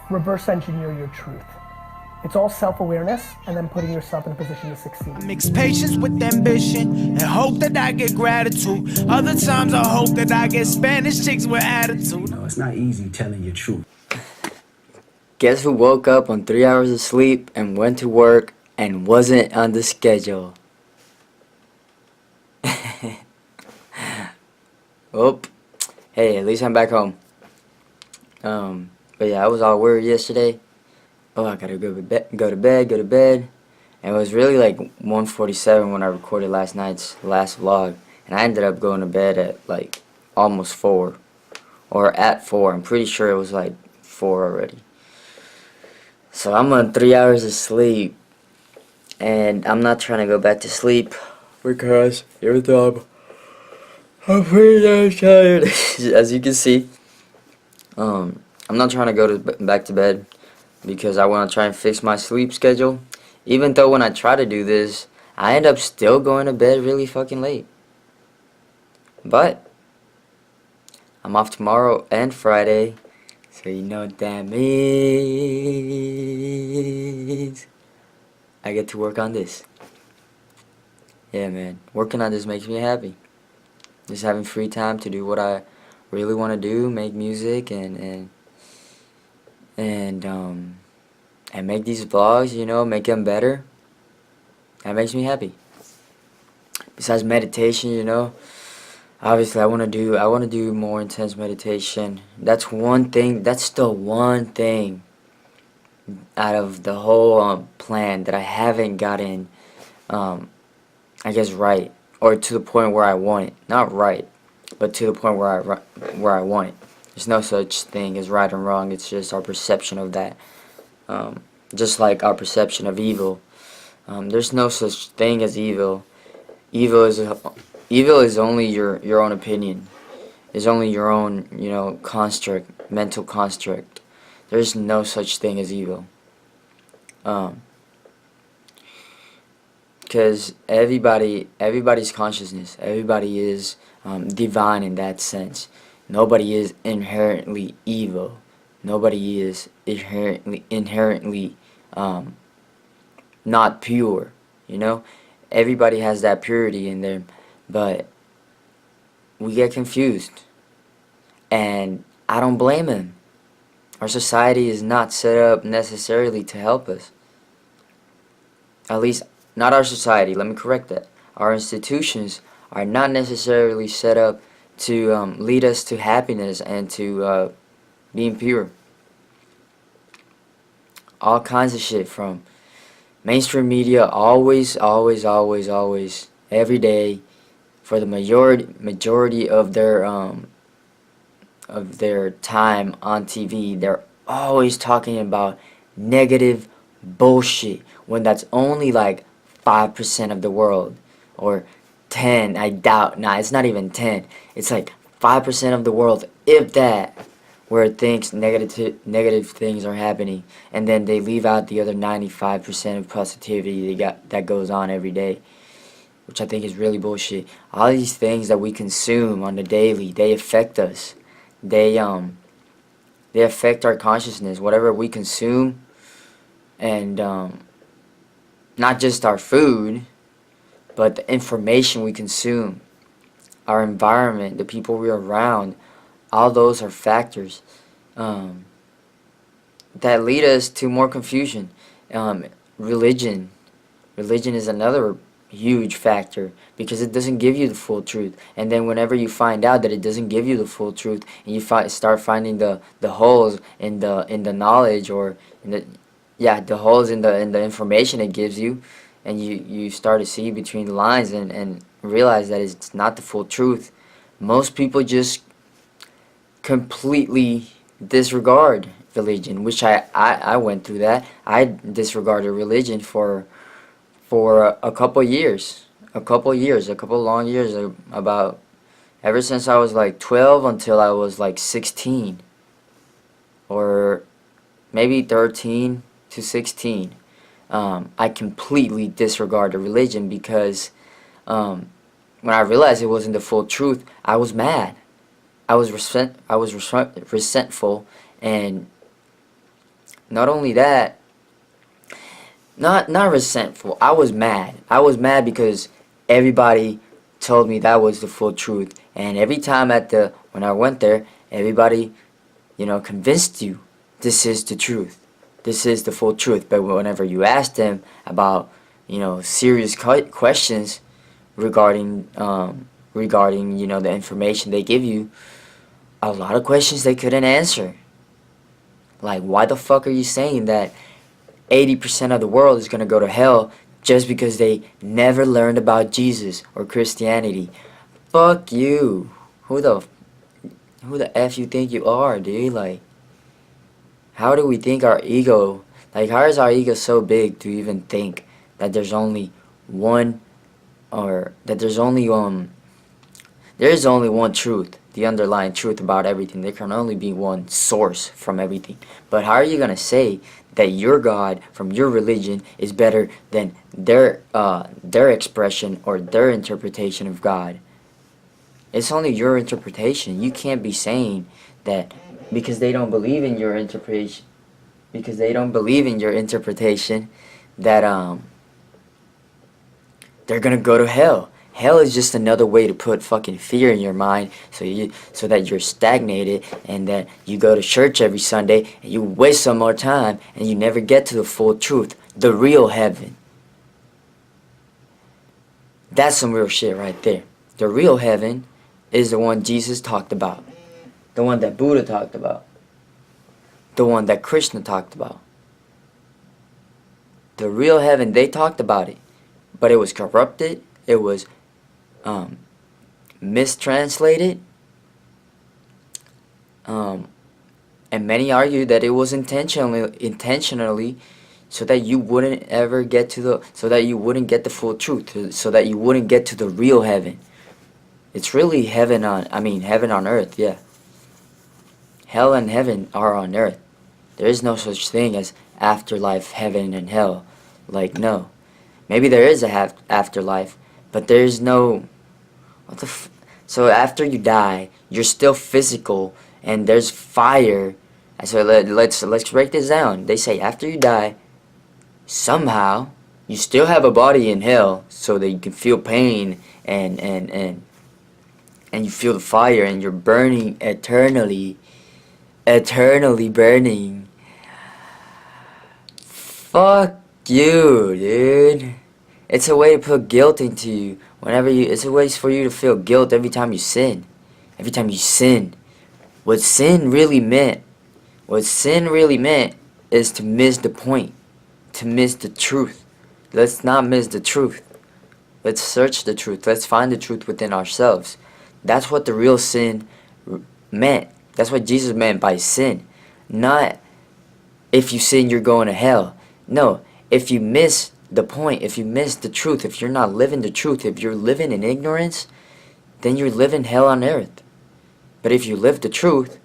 reverse engineer your truth. It's all self-awareness and then putting yourself in a position to succeed. Mix patience with ambition and hope that I get gratitude. Other times I hope that I get Spanish chicks with attitude. No, it's not easy telling your truth. Guess who woke up on 3 hours of sleep and went to work and wasn't on the schedule? Oop. Hey, at least I'm back home. But yeah, I was all worried yesterday. Oh, I gotta go to bed. And it was really like 1:47 when I recorded last night's last vlog. And I ended up going to bed at like almost 4. Or at 4. I'm pretty sure it was like 4 already. So I'm on 3 hours of sleep. And I'm not trying to go back to sleep because even though I'm pretty damn tired, as you can see. I'm not trying to go back to bed because I want to try and fix my sleep schedule. Even though when I try to do this, I end up still going to bed really fucking late. But I'm off tomorrow and Friday, so you know what that means. I get to work on this. Yeah, man. Working on this makes me happy. Just having free time to do what I really want to do, make music and make these vlogs, you know, make them better. That makes me happy. Besides meditation, you know, obviously I want to do more intense meditation. That's one thing. That's the one thing out of the whole plan that I haven't gotten, I guess, right, or to the point where I want it. Not right, but to the point where I want it. There's no such thing as right and wrong. It's just our perception of that. Just like our perception of evil. There's no such thing as evil. Evil is only your own opinion. It's only your own, you know, construct, mental construct. There's no such thing as evil. Because everybody's consciousness, everybody is divine in that sense. Nobody is inherently evil. Nobody is inherently not pure, you know? Everybody has that purity in them, but we get confused. And I don't blame them. Our society is not set up necessarily to help us. At least, not our society, let me correct that. Our institutions are not necessarily set up to lead us to happiness and to being pure. All kinds of shit from mainstream media, always, every day, for the majority of their time on TV, they're always talking about negative bullshit when that's only like 5% of the world, or 10. I doubt. Nah, it's not even 10. It's like 5% of the world, if that, where it thinks negative things are happening, and then they leave out the other 95% of positivity that goes on every day, which I think is really bullshit. All these things that we consume on the daily, they affect us. They affect our consciousness. Whatever we consume, and not just our food, but the information we consume, our environment, the people we're around, all those are factors that lead us to more confusion. Religion is another huge factor because it doesn't give you the full truth. And then whenever you find out that it doesn't give you the full truth, and you start finding the holes in the knowledge, or the holes in the information it gives you, and you start to see between the lines and realize that it's not the full truth. Most people just completely disregard religion, which I went through that. I disregarded religion for a couple years, a couple long years, about ever since I was like 12 until I was like 16, or maybe 13 to 16. I completely disregarded religion because when I realized it wasn't the full truth, I was mad. I was resentful, and not only that, not resentful. I was mad. I was mad because everybody told me that was the full truth, and every time when I went there, everybody, convinced you this is the truth. This is the full truth. But whenever you ask them about, serious questions regarding, the information they give you, a lot of questions they couldn't answer. Like, why the fuck are you saying that 80% of the world is going to go to hell just because they never learned about Jesus or Christianity? Fuck you. Who the F you think you are, dude? Like, how do we think our ego, like, how is our ego so big to even think that there's only one, or that there is only one truth, the underlying truth about everything. There can only be one source from everything. But how are you going to say that your God from your religion is better than their expression or their interpretation of God? It's only your interpretation. You can't be saying that because they don't believe in your interpretation, that they're gonna go to hell. Hell is just another way to put fucking fear in your mind, so that you're stagnated, and that you go to church every Sunday and you waste some more time and you never get to the full truth, the real heaven. That's some real shit right there. The real heaven is the one Jesus talked about, the one that Buddha talked about, the one that Krishna talked about. The real heaven, they talked about it, but it was corrupted, it was mistranslated, and many argue that it was intentionally, so that you wouldn't ever get so that you wouldn't get the full truth, so that you wouldn't get to the real heaven. It's really heaven on earth, yeah. Hell and heaven are on earth. There is no such thing as afterlife, heaven, and hell. Like, no. Maybe there is a afterlife, but there is no... So after you die, you're still physical, and there's fire. So let's break this down. They say after you die, somehow, you still have a body in hell, so that you can feel pain, and you feel the fire, and you're burning eternally burning. Fuck you, dude. It's a way to put guilt into you. It's a way for you to feel guilt every time you sin. Every time you sin. What sin really meant is to miss the point. To miss the truth. Let's not miss the truth. Let's search the truth. Let's find the truth within ourselves. That's what the real sin meant. That's what Jesus meant by sin. Not if you sin, you're going to hell. No, if you miss the point, if you miss the truth, if you're not living the truth, if you're living in ignorance, then you're living hell on earth. But if you live the truth,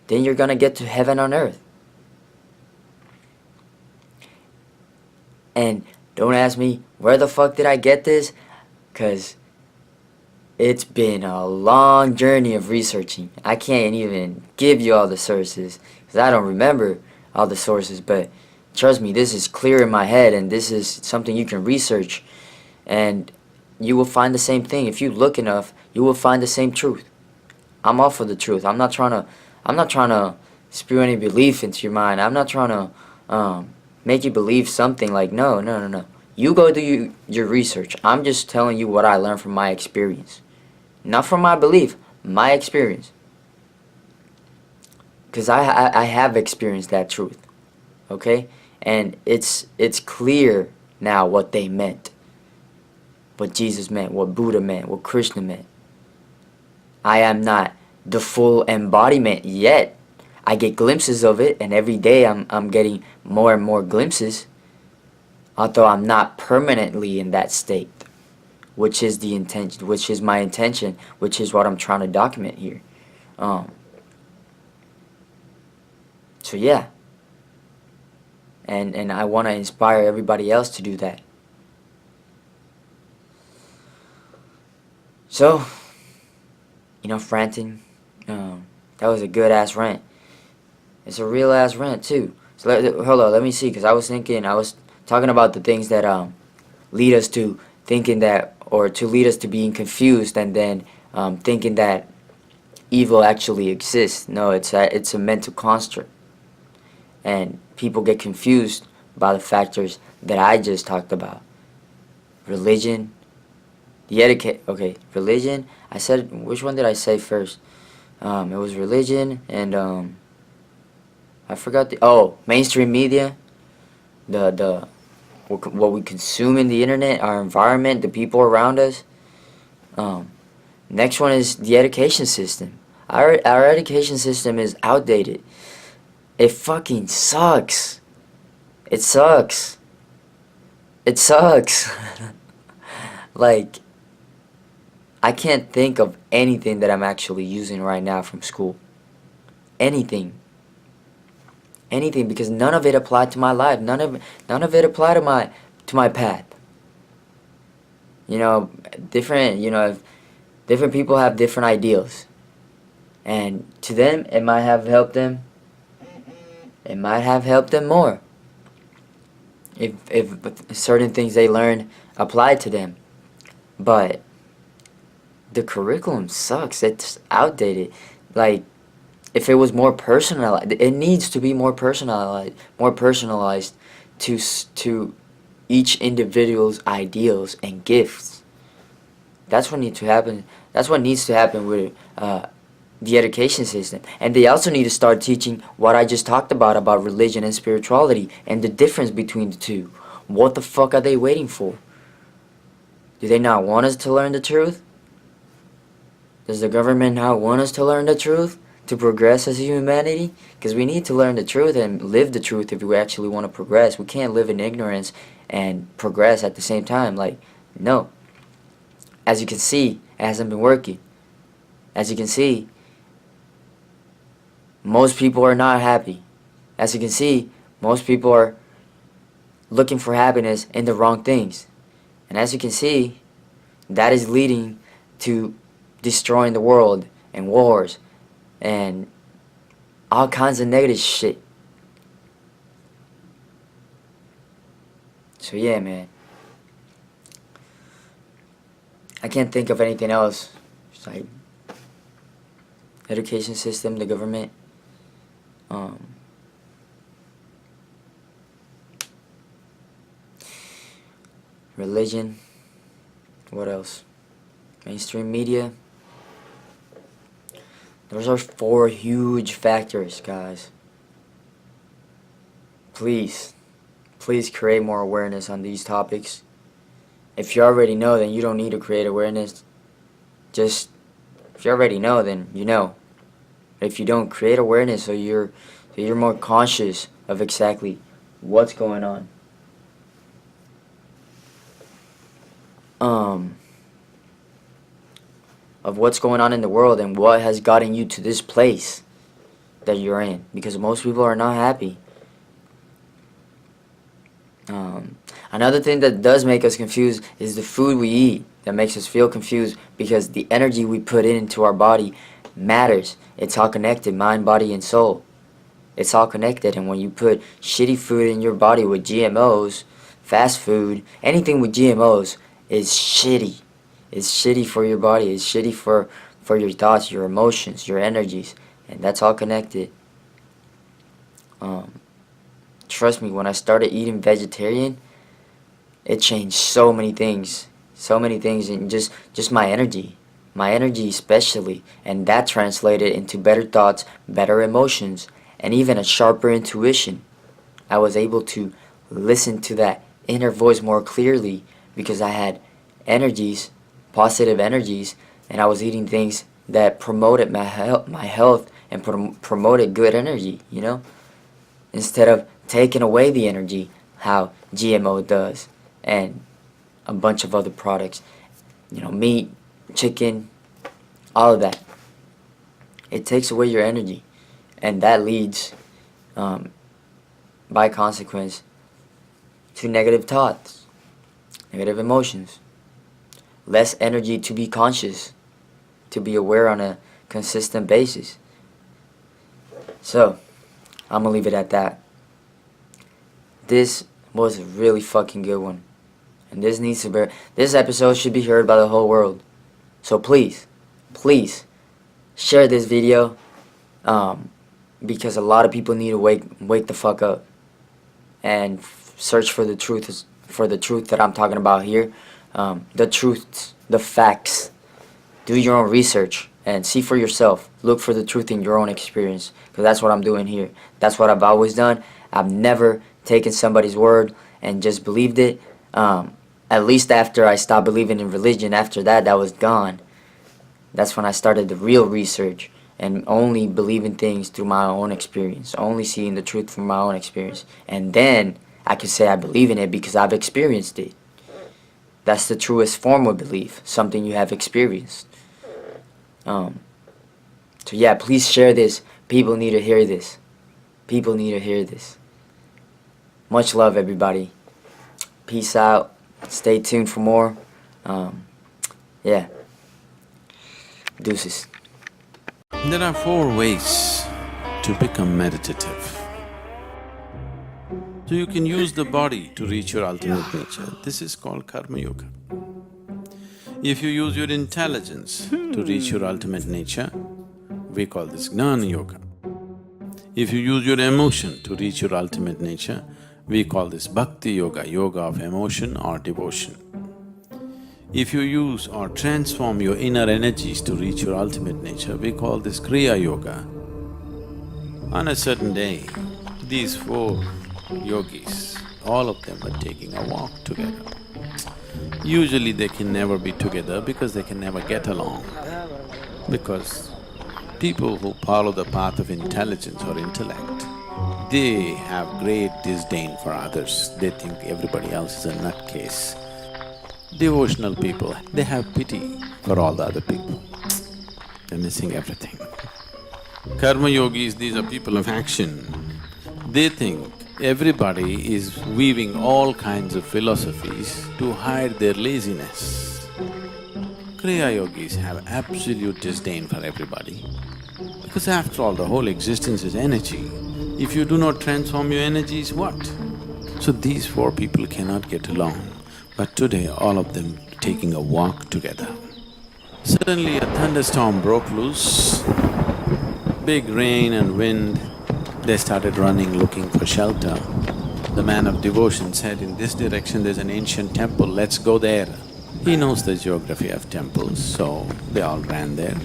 then you're going to get to heaven on earth. And don't ask me, where the fuck did I get this? Because it's been a long journey of researching. I can't even give you all the sources, because I don't remember all the sources, but trust me, this is clear in my head, and this is something you can research, and you will find the same thing. If you look enough, you will find the same truth. I'm all for the truth. I'm not trying to spew any belief into your mind. I'm not trying to make you believe something. Like, no. You go do your research. I'm just telling you what I learned from my experience. Not from my belief, my experience. Because I have experienced that truth. Okay? And it's clear now what they meant. What Jesus meant, what Buddha meant, what Krishna meant. I am not the full embodiment yet. I get glimpses of it, and every day I'm getting more and more glimpses. Although I'm not permanently in that state. Which is the intention, which is my intention, which is what I'm trying to document here. So yeah. And I want to inspire everybody else to do that. So, ranting. That was a good ass rant. It's a real ass rant too. So hold on, let me see, because I was talking about the things that lead us to thinking that, or to lead us to being confused, and then thinking that evil actually exists. No, it's a mental construct, and people get confused by the factors that I just talked about. Religion, religion. I said, which one did I say first? It was religion and I forgot mainstream media, the what we consume in the internet, our environment, the people around us. Um, Next one is the education system. Our education system is outdated. It fucking sucks. It sucks. It sucks. Like, I can't think of anything that I'm actually using right now from school. Anything. Anything, because none of it applied to my life. None of it applied to my path. You know, different people have different ideals. And to them it might have helped them. It might have helped them more. If certain things they learned applied to them. But the curriculum sucks. It's outdated. Like, if it was more personalized, it needs to be more personalized to each individual's ideals and gifts. That's what needs to happen. That's what needs to happen with the education system. And they also need to start teaching what I just talked about religion and spirituality and the difference between the two. What the fuck are they waiting for? Do they not want us to learn the truth? Does the government not want us to learn the truth to progress as humanity? Because we need to learn the truth and live the truth if we actually want to progress. We can't live in ignorance and progress at the same time. Like, no. As you can see, it hasn't been working. As you can see, most people are not happy. As you can see, most people are looking for happiness in the wrong things. And as you can see, that is leading to destroying the world and wars and all kinds of negative shit. So yeah, man. I can't think of anything else. It's like education system, the government, religion, what else? Mainstream media. Those are 4 huge factors, guys. Please create more awareness on these topics. If you already know, then you don't need to create awareness. Just, if you already know, then you know. If you don't, create awareness so you're more conscious of exactly what's going on. Of what's going on in the world and what has gotten you to this place that you're in. Because most people are not happy. Another thing that does make us confused is the food we eat that makes us feel confused, because the energy we put into our body matters. It's all connected, mind, body, and soul. It's all connected, and when you put shitty food in your body with GMOs, fast food, anything with GMOs is shitty. It's shitty for your body. It's shitty for your thoughts, your emotions, your energies, and that's all connected. Trust me, when I started eating vegetarian, it changed so many things, and just my energy especially, and that translated into better thoughts, better emotions, and even a sharper intuition. I was able to listen to that inner voice more clearly because I had energies, positive energies, and I was eating things that promoted my health and promoted good energy, you know, instead of taking away the energy how GMO does and a bunch of other products, you know, meat, chicken, all of that. It takes away your energy, and that leads by consequence to negative thoughts, negative emotions, less energy to be conscious, to be aware on a consistent basis. So I'm gonna leave it at that. This was a really fucking good one. And this episode should be heard by the whole world. So please, please, share this video. Because a lot of people need to wake the fuck up. And search for the truth that I'm talking about here. The truths, the facts. Do your own research and see for yourself. Look for the truth in your own experience, because that's what I'm doing here. That's what I've always done. I've never taken somebody's word and just believed it. At least after I stopped believing in religion, after that was gone. That's when I started the real research and only believing things through my own experience, only seeing the truth from my own experience. And then I can say I believe in it because I've experienced it. That's the truest form of belief, something you have experienced. So yeah, please share this. People need to hear this. People need to hear this. Much love, everybody. Peace out. Stay tuned for more. Yeah. Deuces. There are 4 ways to become meditative. So you can use the body to reach your ultimate nature. This is called Karma Yoga. If you use your intelligence to reach your ultimate nature, we call this Gnana Yoga. If you use your emotion to reach your ultimate nature, we call this Bhakti Yoga, yoga of emotion or devotion. If you use or transform your inner energies to reach your ultimate nature, we call this Kriya Yoga. On a certain day, these 4 yogis, all of them are taking a walk together. Usually they can never be together because they can never get along. Because people who follow the path of intelligence or intellect, they have great disdain for others. They think everybody else is a nutcase. Devotional people, they have pity for all the other people. They're missing everything. Karma yogis, these are people of action. They think everybody is weaving all kinds of philosophies to hide their laziness. Kriya yogis have absolute disdain for everybody. Because after all, the whole existence is energy. If you do not transform your energies, what? So these 4 people cannot get along. But today, all of them taking a walk together. Suddenly a thunderstorm broke loose, big rain and wind. They started running, looking for shelter. The man of devotion said, in this direction there's an ancient temple, let's go there. He knows the geography of temples, so they all ran there.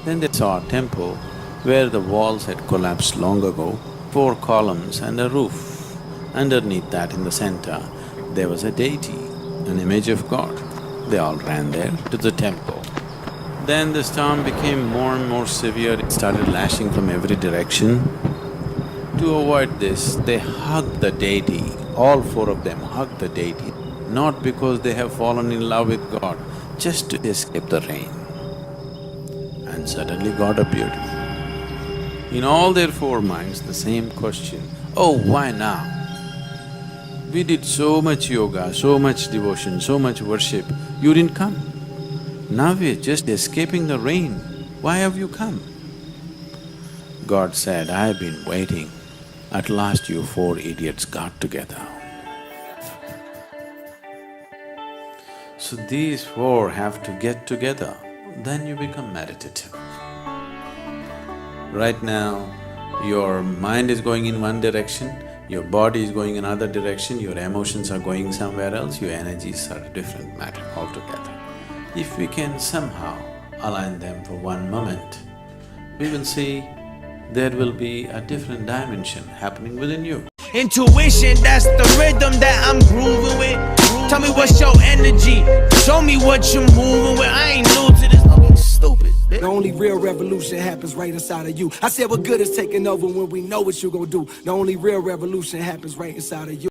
Then they saw a temple where the walls had collapsed long ago, 4 columns and a roof. Underneath that, in the center, there was a deity, an image of God. They all ran there to the temple. Then the storm became more and more severe, it started lashing from every direction. To avoid this, they hugged the deity, all 4 of them hugged the deity, not because they have fallen in love with God, just to escape the rain. And suddenly God appeared. In all their 4 minds, the same question, oh, why now? We did so much yoga, so much devotion, so much worship, you didn't come. Now we're just escaping the rain, why have you come? God said, I've been waiting. At last you 4 idiots got together. So these 4 have to get together, then you become meditative. Right now, your mind is going in one direction, your body is going in another direction, your emotions are going somewhere else, your energies are a different matter altogether. If we can somehow align them for one moment, we will see there will be a different dimension happening within you. Intuition, that's the rhythm that I'm grooving with. Tell me what's your energy, show me what you're moving with. I ain't new to this, I'm stupid. The only real revolution happens right inside of you. I said what good is taking over when we know what you gon' do. The only real revolution happens right inside of you.